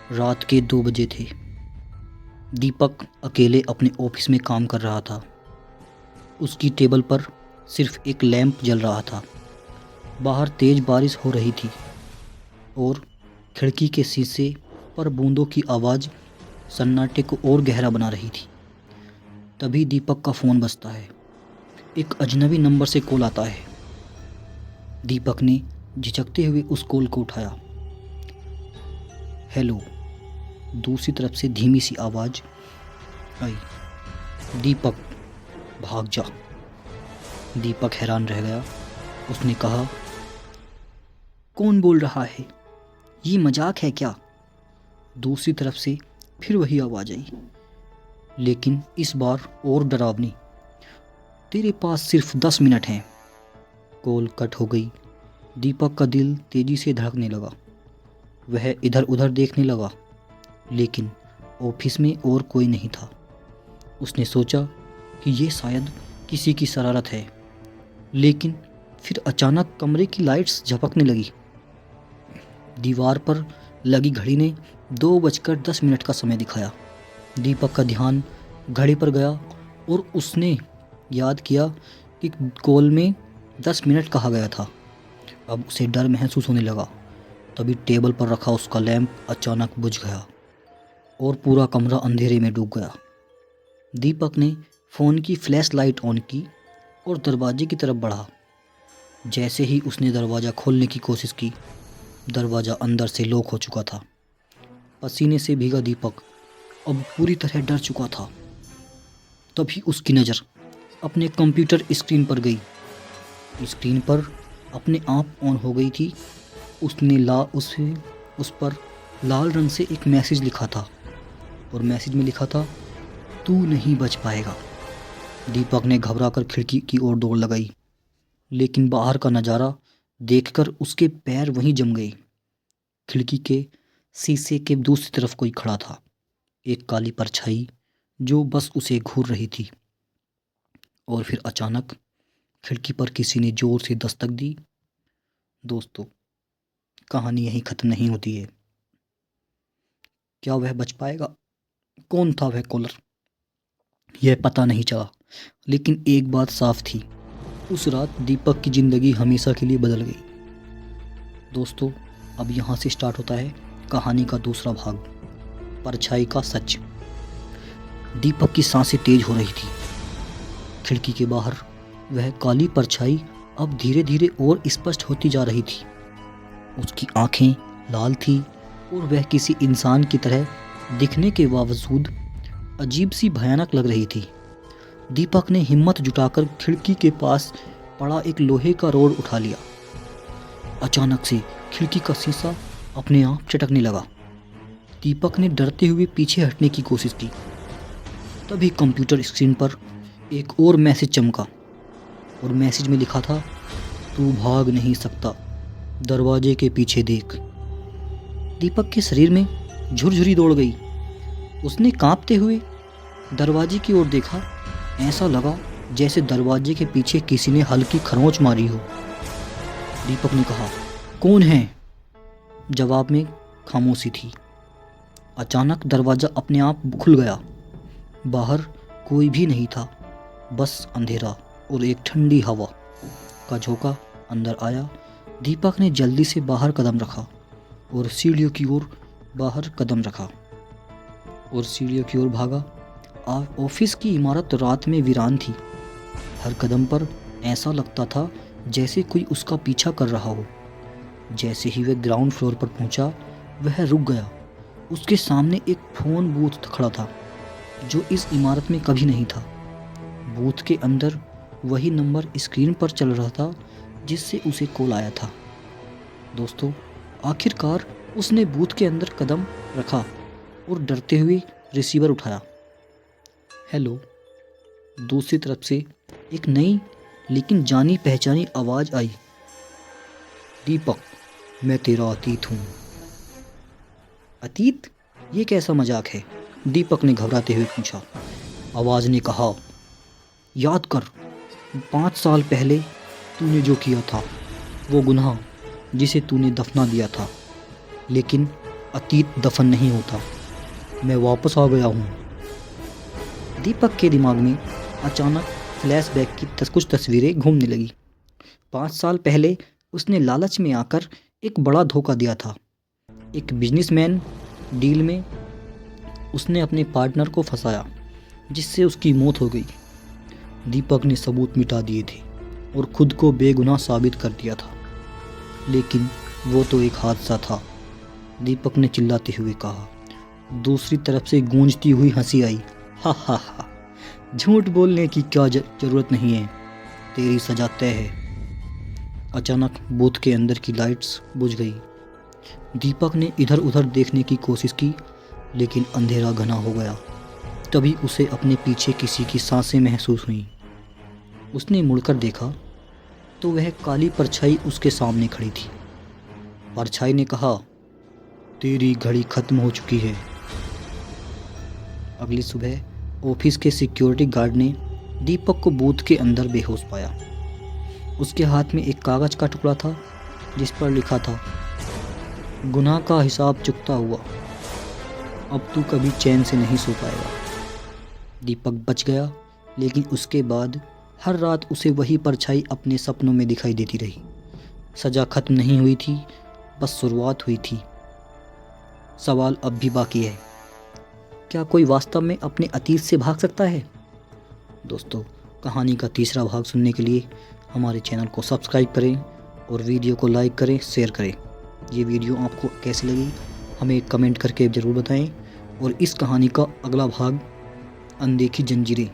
रात के 2 बजे थे। दीपक अकेले अपने ऑफिस में काम कर रहा था। उसकी टेबल पर सिर्फ एक लैंप जल रहा था। बाहर तेज बारिश हो रही थी और खिड़की के शीशे पर बूंदों की आवाज़ सन्नाटे को और गहरा बना रही थी। तभी दीपक का फ़ोन बजता है। एक अजनबी नंबर से कॉल आता है। दीपक ने झिझकते हुए उस कॉल को उठाया। हेलो। दूसरी तरफ से धीमी सी आवाज़ आई, दीपक भाग जा। दीपक हैरान रह गया। उसने कहा, कौन बोल रहा है? ये मजाक है क्या? दूसरी तरफ से फिर वही आवाज़ आई, लेकिन इस बार और डरावनी। तेरे पास सिर्फ 10 मिनट हैं। कॉल कट हो गई। दीपक का दिल तेज़ी से धड़कने लगा। वह इधर उधर देखने लगा, लेकिन ऑफिस में और कोई नहीं था। उसने सोचा कि ये शायद किसी की शरारत है, लेकिन फिर अचानक कमरे की लाइट्स झपकने लगी। दीवार पर लगी घड़ी ने 2:10 का समय दिखाया। दीपक का ध्यान घड़ी पर गया और उसने याद किया कि कॉल में 10 मिनट कहा गया था। अब उसे डर महसूस होने लगा। तभी टेबल पर रखा उसका लैंप अचानक बुझ गया और पूरा कमरा अंधेरे में डूब गया। दीपक ने फ़ोन की फ्लैश लाइट ऑन की और दरवाजे की तरफ बढ़ा। जैसे ही उसने दरवाज़ा खोलने की कोशिश की, दरवाज़ा अंदर से लॉक हो चुका था। पसीने से भीगा दीपक अब पूरी तरह डर चुका था। तभी उसकी नज़र अपने कंप्यूटर स्क्रीन पर गई। स्क्रीन पर अपने आप ऑन हो गई थी। उस पर लाल रंग से एक मैसेज लिखा था और मैसेज में लिखा था, तू नहीं बच पाएगा। दीपक ने घबराकर खिड़की की ओर दौड़ लगाई, लेकिन बाहर का नज़ारा देखकर उसके पैर वहीं जम गए। खिड़की के शीशे के दूसरी तरफ कोई खड़ा था, एक काली परछाई जो बस उसे घूर रही थी। और फिर अचानक खिड़की पर किसी ने जोर से दस्तक दी। दोस्तों, कहानी यहीं ख़त्म नहीं होती है। क्या वह बच पाएगा? कौन था वह कॉलर? यह पता नहीं चला, लेकिन एक बात साफ थी, उस रात दीपक की ज़िंदगी हमेशा के लिए बदल गई। दोस्तों, अब यहाँ से स्टार्ट होता है कहानी का दूसरा भाग, परछाई का सच। दीपक की सांसें तेज हो रही थी। खिड़की के बाहर वह काली परछाई अब धीरे धीरे और स्पष्ट होती जा रही थी। उसकी आंखें लाल थी और वह किसी इंसान की तरह दिखने के बावजूद अजीब सी भयानक लग रही थी। दीपक ने हिम्मत जुटाकर खिड़की के पास पड़ा एक लोहे का रोड उठा लिया। अचानक से खिड़की का शीशा अपने आप चटकने लगा। दीपक ने डरते हुए पीछे हटने की कोशिश की। तभी कंप्यूटर स्क्रीन पर एक और मैसेज चमका और मैसेज में लिखा था, तू भाग नहीं सकता, दरवाजे के पीछे देख। दीपक के शरीर में झुरझुरी दौड़ गई। उसने कांपते हुए दरवाजे की ओर देखा। ऐसा लगा जैसे दरवाजे के पीछे किसी ने हल्की खरोंच मारी हो। दीपक ने कहा, कौन है? जवाब में खामोशी थी। अचानक दरवाज़ा अपने आप खुल गया। बाहर कोई भी नहीं था, बस अंधेरा और एक ठंडी हवा का झोंका अंदर आया। दीपक ने जल्दी से बाहर कदम रखा और सीढ़ियों की ओर भागा। ऑफिस की इमारत रात में वीरान थी। हर कदम पर ऐसा लगता था जैसे कोई उसका पीछा कर रहा हो। जैसे ही वह ग्राउंड फ्लोर पर पहुंचा, वह रुक गया। उसके सामने एक फ़ोन बूथ खड़ा था जो इस इमारत में कभी नहीं था। बूथ के अंदर वही नंबर स्क्रीन पर चल रहा था जिससे उसे कॉल आया था। दोस्तों, आखिरकार उसने बूथ के अंदर कदम रखा और डरते हुए रिसीवर उठाया। हेलो। दूसरी तरफ से एक नई लेकिन जानी पहचानी आवाज़ आई, दीपक, मैं तेरा अतीत हूँ। अतीत? ये कैसा मजाक है? दीपक ने घबराते हुए पूछा। आवाज़ ने कहा, याद कर, 5 साल पहले तूने जो किया था, वो गुनाह जिसे तूने दफना दिया था, लेकिन अतीत दफन नहीं होता, मैं वापस आ गया हूँ। दीपक के दिमाग में अचानक फ्लैशबैक की कुछ तस्वीरें घूमने लगी। 5 साल पहले उसने लालच में आकर एक बड़ा धोखा दिया था। एक बिजनेसमैन डील में उसने अपने पार्टनर को फंसाया, जिससे उसकी मौत हो गई। दीपक ने सबूत मिटा दिए थे और खुद को बेगुनाह साबित कर दिया था, लेकिन वो तो एक हादसा था, दीपक ने चिल्लाते हुए कहा। दूसरी तरफ से गूंजती हुई हंसी आई। हा हा हा, झूठ बोलने की क्या जरूरत नहीं है, तेरी सजा तय है। अचानक बूथ के अंदर की लाइट्स बुझ गई। दीपक ने इधर उधर देखने की कोशिश की, लेकिन अंधेरा घना हो गया। तभी उसे अपने पीछे किसी की सांसें महसूस हुईं। उसने मुड़कर देखा तो वह काली परछाई उसके सामने खड़ी थी। परछाई ने कहा, तेरी घड़ी खत्म हो चुकी है। अगली सुबह ऑफिस के सिक्योरिटी गार्ड ने दीपक को बूथ के अंदर बेहोश पाया। उसके हाथ में एक कागज का टुकड़ा था, जिस पर लिखा था, गुनाह का हिसाब चुकता हुआ, अब तू कभी चैन से नहीं सो पाएगा। दीपक बच गया, लेकिन उसके बाद हर रात उसे वही परछाई अपने सपनों में दिखाई देती रही। सज़ा खत्म नहीं हुई थी, बस शुरुआत हुई थी। सवाल अब भी बाकी है, क्या कोई वास्तव में अपने अतीत से भाग सकता है? दोस्तों, कहानी का तीसरा भाग सुनने के लिए हमारे चैनल को सब्सक्राइब करें और वीडियो को लाइक करें, शेयर करें। ये वीडियो आपको कैसी लगी हमें कमेंट करके ज़रूर बताएं। और इस कहानी का अगला भाग, अनदेखी जंजीरें,